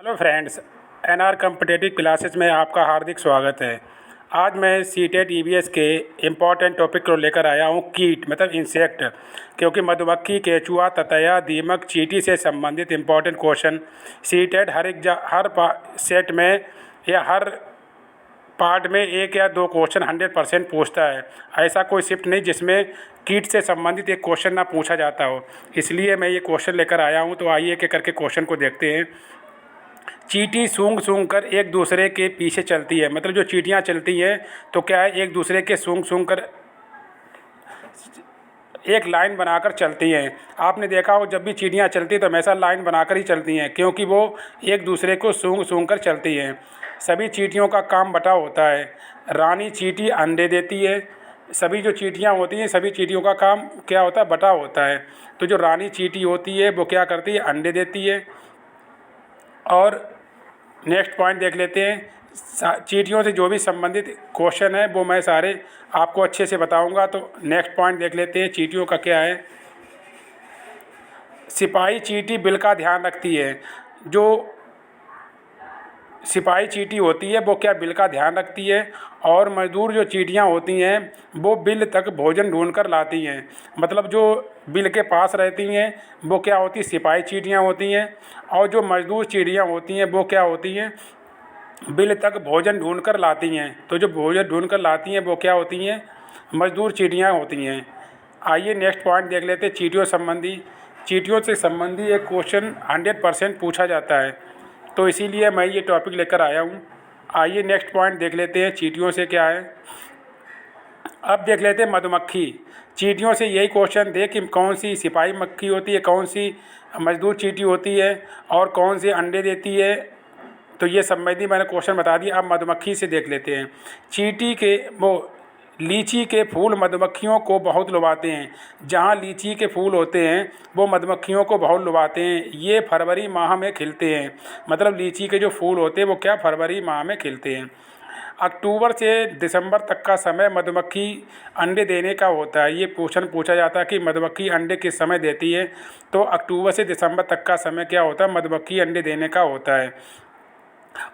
Hello friends, NR competitive classes में आपका हार्दिक स्वागत है। आज मैं सीटेट ईवीएस के इम्पॉर्टेंट टॉपिक को लेकर आया हूँ, कीट मतलब इंसेक्ट। क्योंकि मधुमक्खी, केंचुआ, ततैया, दीमक, चींटी से संबंधित इम्पॉर्टेंट क्वेश्चन सीटेट हर सेट में या हर पार्ट में एक या दो क्वेश्चन 100% पूछता है। ऐसा कोई शिफ्ट नहीं जिसमें कीट से संबंधित एक क्वेश्चन ना पूछा जाता हो, इसलिए मैं ये क्वेश्चन लेकर आया हूँ। तो आइए एक करके क्वेश्चन को देखते हैं। चींटी सूंघ सूंघ कर एक दूसरे के पीछे चलती है। मतलब जो चींटियाँ चलती हैं तो क्या है, एक दूसरे के सूंघ सूंघ कर एक लाइन बनाकर चलती हैं। आपने देखा हो जब भी चींटियाँ चलती हैं तो हमेशा लाइन बनाकर ही चलती हैं, क्योंकि वो एक दूसरे को सूंघ सूंघ कर चलती हैं। सभी चींटियों का काम बटा होता है। रानी चींटी अंडे देती है। सभी जो चींटियाँ होती हैं, सभी चींटियों का काम क्या होता है, बटा होता है। तो जो रानी चींटी होती है वो क्या करती है, अंडे देती है। और नेक्स्ट पॉइंट देख लेते हैं। चींटियों से जो भी संबंधित क्वेश्चन है वो मैं सारे आपको अच्छे से बताऊंगा। तो नेक्स्ट पॉइंट देख लेते हैं, चींटियों का क्या है। सिपाही चींटी बिल का ध्यान रखती है। जो सिपाही चींटी होती है वो क्या, बिल का ध्यान रखती है। और मजदूर जो चींटियाँ होती हैं वो बिल तक भोजन ढूंढ कर लाती हैं। मतलब जो बिल के पास रहती हैं वो क्या होती, सिपाही चींटियाँ होती हैं। और जो मजदूर चिड़ियाँ होती हैं वो क्या होती हैं, बिल तक भोजन ढूंढ कर लाती हैं। तो जो भोजन ढूंढ कर लाती हैं वो क्या होती हैं, मजदूर चिड़ियाँ होती हैं। आइए नेक्स्ट पॉइंट देख लेते हैं, चींटियों से संबंधी एक क्वेश्चन 100% पूछा जाता है। तो इसीलिए मैं ये टॉपिक लेकर आया हूँ। आइए नेक्स्ट पॉइंट देख लेते हैं, चींटियों से क्या है। अब देख लेते हैं मधुमक्खी। चींटियों से यही क्वेश्चन दे कि कौन सी सिपाही मक्खी होती है, कौन सी मजदूर चींटी होती है और कौन से अंडे देती है। तो ये संबंधी मैंने क्वेश्चन बता दिया। अब मधुमक्खी से देख लेते हैं। चींटी के वो लीची के फूल मधुमक्खियों को बहुत लुभाते हैं। जहाँ लीची के फूल होते हैं वो मधुमक्खियों को बहुत लुभाते हैं। ये फरवरी माह में खिलते हैं। मतलब लीची के जो फूल होते हैं वो क्या, फरवरी माह में खिलते हैं। अक्टूबर से दिसंबर तक का समय मधुमक्खी अंडे देने का होता है। ये क्वेश्चन पूछा जाता है कि मधुमक्खी अंडे किस समय देती है। तो अक्टूबर से दिसंबर तक का समय क्या होता है, मधुमक्खी अंडे देने का होता है।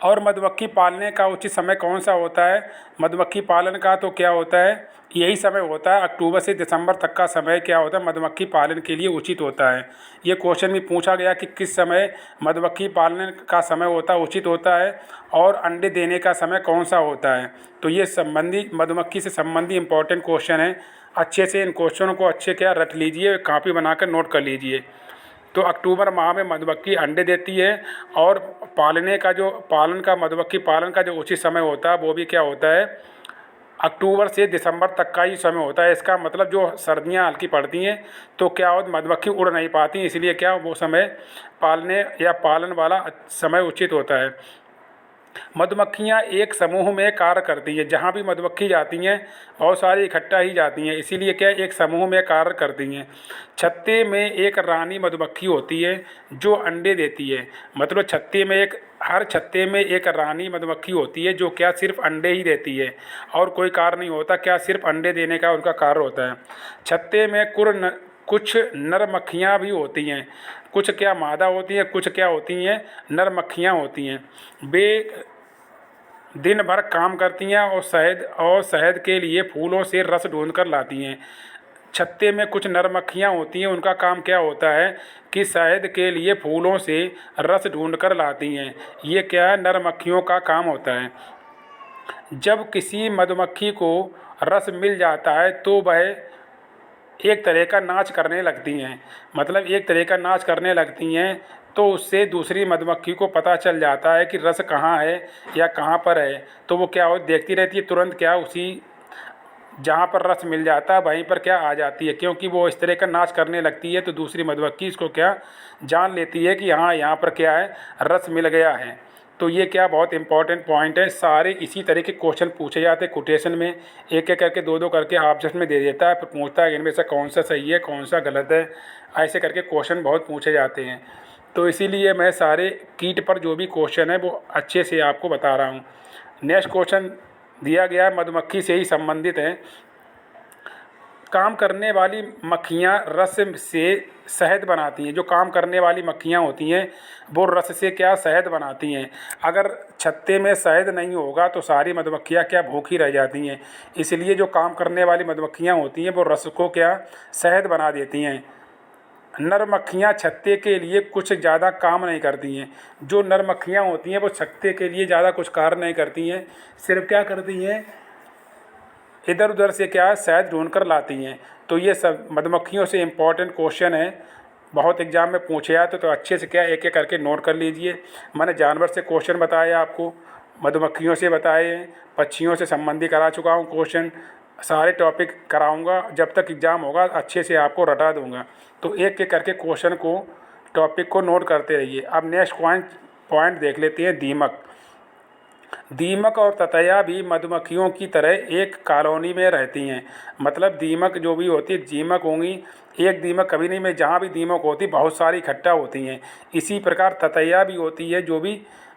और मधुमक्खी पालने का उचित समय कौन सा होता है, मधुमक्खी पालन का तो क्या होता है, यही समय होता है। अक्टूबर से दिसंबर तक का समय क्या होता है, मधुमक्खी पालन के लिए उचित होता है। ये क्वेश्चन भी पूछा गया कि किस समय मधुमक्खी पालन का समय होता है, उचित होता है, और अंडे देने का समय कौन सा होता है। तो ये संबंधी मधुमक्खी से संबंधी इंपॉर्टेंट क्वेश्चन है। अच्छे से इन क्वेश्चनों को अच्छे क्या रट लीजिए, कापी बनाकर नोट कर लीजिए। तो अक्टूबर माह में मधुमक्खी अंडे देती है। और मधुमक्खी पालन का जो उचित समय होता है वो भी क्या होता है, अक्टूबर से दिसंबर तक का ही समय होता है। इसका मतलब जो सर्दियां हल्की पड़ती हैं तो क्या होता, मधुमक्खी उड़ नहीं पाती, इसलिए क्या वो समय पालने या पालन वाला समय उचित होता है। मधुमक्खियाँ एक समूह में कार्य करती हैं। जहाँ भी मधुमक्खी जाती हैं बहुत सारी इकट्ठा ही जाती हैं, इसीलिए क्या एक समूह में कार्य करती हैं। छत्ते में एक रानी मधुमक्खी होती है जो अंडे देती है। मतलब हर छत्ते में एक रानी मधुमक्खी होती है जो क्या सिर्फ अंडे ही देती है और कोई कार्य नहीं होता, क्या सिर्फ अंडे देने का उनका कार्य होता है। छत्ते में कुछ नर मक्खियाँ भी होती हैं। कुछ क्या मादा होती हैं, कुछ क्या होती हैं, नर मक्खियाँ होती हैं। वे दिन भर काम करती हैं और शहद के लिए फूलों से रस ढूंढ कर लाती हैं। छत्ते में कुछ नर मक्खियाँ होती हैं, उनका काम क्या होता है कि शहद के लिए फूलों से रस ढूंढ कर लाती हैं। ये क्या है, नर मक्खियों का काम होता है। जब किसी मधुमक्खी को रस मिल जाता है तो वह एक तरह का नाच करने लगती हैं। मतलब एक तरह का नाच करने लगती हैं, तो उससे दूसरी मधुमक्खी को पता चल जाता है कि रस कहाँ है या कहाँ पर है। तो वो क्या हो, देखती रहती है, तुरंत क्या उसी जहाँ पर रस मिल जाता है वहीं पर क्या आ जाती है। क्योंकि वो इस तरह का नाच करने लगती है तो दूसरी मधुमक्खी इसको क्या जान लेती है कि हाँ यहाँ पर क्या है, रस मिल गया है। तो ये क्या बहुत इंपॉर्टेंट पॉइंट है। सारे इसी तरह के क्वेश्चन पूछे जाते हैं कोटेशन में, एक एक करके दो दो करके ऑप्शन में दे देता है, फिर पूछता है इनमें से कौन सा सही है कौन सा गलत है। ऐसे करके क्वेश्चन बहुत पूछे जाते हैं। तो इसीलिए मैं सारे कीट पर जो भी क्वेश्चन है वो अच्छे से आपको बता रहा हूँ। नेक्स्ट क्वेश्चन दिया गया है, मधुमक्खी से ही संबंधित है। काम करने वाली मक्खियाँ रस से शहद बनाती हैं। जो काम करने वाली मक्खियाँ होती हैं वो रस से क्या शहद बनाती हैं। अगर छत्ते में शहद नहीं होगा तो सारी मधुमक्खियाँ क्या भूखी रह जाती हैं। इसलिए जो काम करने वाली मधुमक्खियाँ होती हैं वो रस को क्या शहद बना देती हैं। नर मक्खियाँ छत्ते के लिए कुछ ज़्यादा काम नहीं करती हैं। जो नर मक्खियाँ होती हैं वो छत्ते के लिए ज़्यादा कुछ कार्य नहीं करती हैं, सिर्फ क्या करती हैं, इधर उधर से क्या शहद ढूंढ कर लाती हैं। तो ये सब मधुमक्खियों से इम्पोर्टेंट क्वेश्चन है, बहुत एग्जाम में पूछे आते तो अच्छे से क्या एक एक करके नोट कर लीजिए। मैंने जानवर से क्वेश्चन बताए आपको, मधुमक्खियों से बताए, पक्षियों से संबंधी करा चुका हूँ क्वेश्चन, सारे टॉपिक कराऊंगा। जब तक एग्ज़ाम होगा अच्छे से आपको रटा दूंगा। तो एक एक करके क्वेश्चन को, टॉपिक को नोट करते रहिए। अब नेक्स्ट पॉइंट देख लेते हैं, दीमक। दीमक और ततैया भी मधुमक्खियों की तरह एक कॉलोनी में रहती हैं। मतलब दीमक जो भी होती है, दीमक होंगी, एक दीमक कभी नहीं में, जहाँ भी दीमक होती बहुत सारी इकट्ठा होती हैं। इसी प्रकार ततैया भी होती है,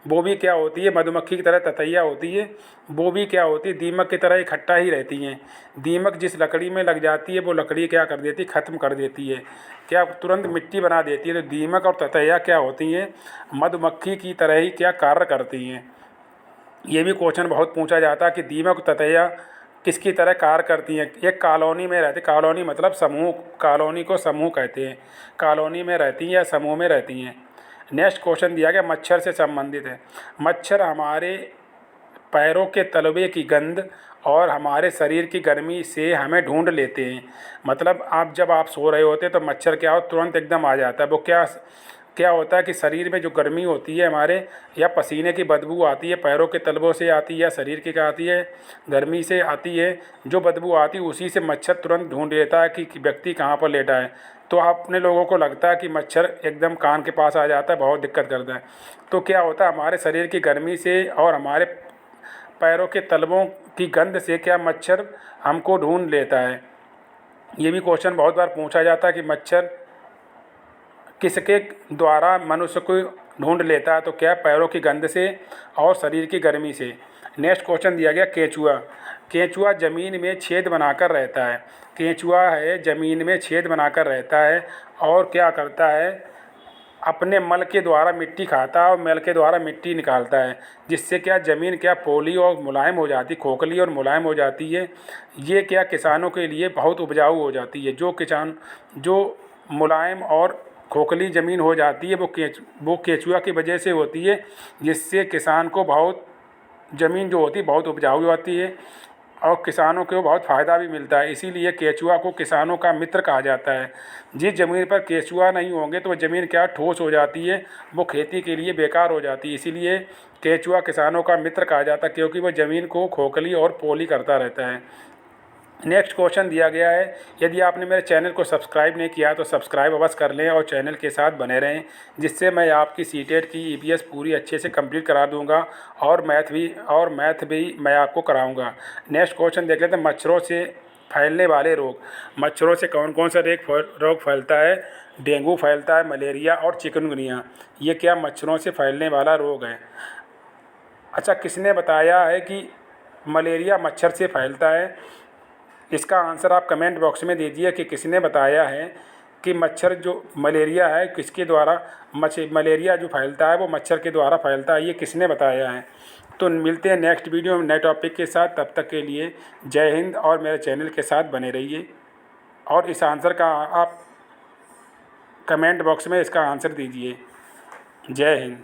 वो भी क्या होती है, मधुमक्खी की तरह ततैया होती है, वो भी क्या होती है, दीमक की तरह इकट्ठा ही रहती हैं। दीमक जिस लकड़ी में लग जाती है वो लकड़ी क्या कर देती है, ख़त्म कर देती है, क्या तुरंत मिट्टी बना देती है। तो दीमक और ततैया क्या होती हैं, मधुमक्खी की तरह ही क्या कार्य करती हैं। ये भी क्वेश्चन बहुत पूछा जाता है कि दीमक ततैया किसकी तरह कार्य करती हैं। एक कॉलोनी में रहती, कॉलोनी मतलब समूह, कॉलोनी को समूह कहते हैं, कॉलोनी में रहती हैं या समूह में रहती हैं। नेक्स्ट क्वेश्चन दिया गया मच्छर से संबंधित है। मच्छर हमारे पैरों के तलवे की गंध और हमारे शरीर की गर्मी से हमें ढूंढ लेते हैं। मतलब जब आप सो रहे होते हैं तो मच्छर क्या हो, तुरंत एकदम आ जाता है। वो क्या होता है कि शरीर में जो गर्मी होती है हमारे, या पसीने की बदबू आती है, पैरों के तलवों से आती है या शरीर की क्या आती है, गर्मी से आती है, जो बदबू आती है उसी से मच्छर तुरंत ढूंढ लेता है कि व्यक्ति कहाँ पर लेटा है। तो अपने लोगों को लगता है कि मच्छर एकदम कान के पास आ जाता है, बहुत दिक्कत करता है। तो क्या होता है, हमारे शरीर की गर्मी से और हमारे पैरों के तलवों की गंध से क्या मच्छर हमको ढूंढ लेता है। ये भी क्वेश्चन बहुत बार पूछा जाता है कि मच्छर किसके द्वारा मनुष्य को ढूंढ लेता है। तो क्या, पैरों की गंध से और शरीर की गर्मी से। नेक्स्ट क्वेश्चन दिया गया केंचुआ। केंचुआ ज़मीन में छेद बनाकर रहता है। केंचुआ है ज़मीन में छेद बनाकर रहता है और क्या करता है, अपने मल के द्वारा मिट्टी खाता है और मल के द्वारा मिट्टी निकालता है, जिससे क्या ज़मीन क्या पोली और मुलायम हो जाती, खोखली और मुलायम हो जाती है। ये क्या किसानों के लिए बहुत उपजाऊ हो जाती है। जो मुलायम और खोखली ज़मीन हो जाती है वो केंचुआ की वजह से होती है, जिससे किसान को बहुत ज़मीन जो होती है बहुत उपजाऊ होती है और किसानों को बहुत फ़ायदा भी मिलता है। इसीलिए केंचुआ को किसानों का मित्र कहा जाता है। जिस ज़मीन पर केंचुआ नहीं होंगे तो वो ज़मीन क्या ठोस हो जाती है, वो खेती के लिए बेकार हो जाती है। इसीलिए केंचुआ किसानों का मित्र कहा जाता है, क्योंकि वो ज़मीन को खोखली और पोली करता रहता है। नेक्स्ट क्वेश्चन दिया गया है, यदि आपने मेरे चैनल को सब्सक्राइब नहीं किया तो सब्सक्राइब अवश्य कर लें और चैनल के साथ बने रहें, जिससे मैं आपकी सीटेट की ईपीएस पूरी अच्छे से कंप्लीट करा दूंगा और मैथ भी मैं आपको कराऊंगा। नेक्स्ट क्वेश्चन देख लेते हैं, मच्छरों से फैलने वाले रोग। मच्छरों से कौन कौन सा रोग फैलता है, डेंगू फैलता है, मलेरिया और चिकनगुनिया। ये क्या मच्छरों से फैलने वाला रोग है। अच्छा, किसने बताया है कि मलेरिया मच्छर से फैलता है, इसका आंसर आप कमेंट बॉक्स में दीजिए कि किसने बताया है कि मच्छर जो मलेरिया है किसके द्वारा, मलेरिया जो फैलता है वो मच्छर के द्वारा फैलता है, ये किसने बताया है। तो मिलते हैं नेक्स्ट वीडियो में नए टॉपिक के साथ। तब तक के लिए जय हिंद और मेरे चैनल के साथ बने रहिए और इस आंसर का आप कमेंट बॉक्स में इसका आंसर दीजिए। जय हिंद।